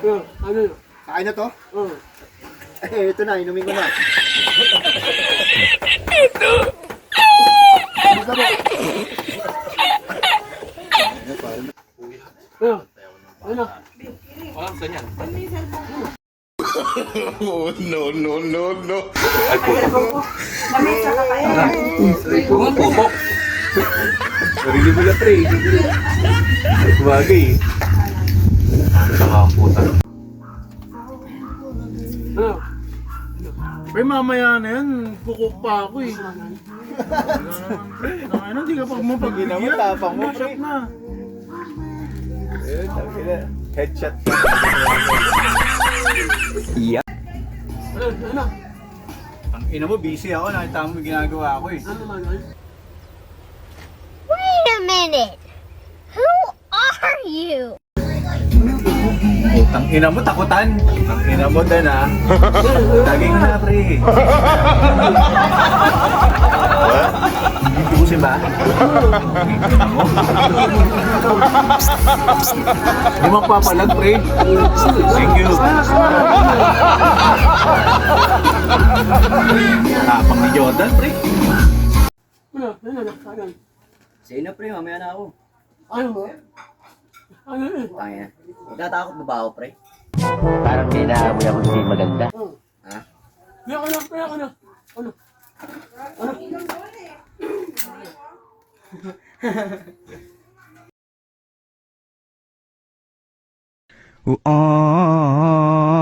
Ano yun? Kain na to? Oo. Eh, ito na, inumin ko na. Ano? Walang ganyan. Oh, no, no, no, no. Ay, putok. Mga putok. Sarili mo na, pre. Bagay eh. Ano nga ang puta? Ano? Pre, mamaya na yan. Kukuk pa ako eh. Wala naman, pre. Tangina, hindi ka pa mapagbigyan. Hindi naman, tapang mo, pre. Shot na. Headshot. Ano? Ang ina mo, busy ako. Nakita mo yung ginagawa ko eh. Ano man yun? Wait a minute. Who are you? Ang ina mo, takutan. Ang ina mo din ah. Daging na, pre. Hindi ba? Hindi magpapalag, pre. Thank you. Tapang ni Jordan, pre. Ano? Sa'yo na pre, mamaya na ako. Ano mo? Ano yun? Kaya. Nagtatakot na ba ako pre? Parang may naamoy ako hindi maganda. Ha? Ano? Ah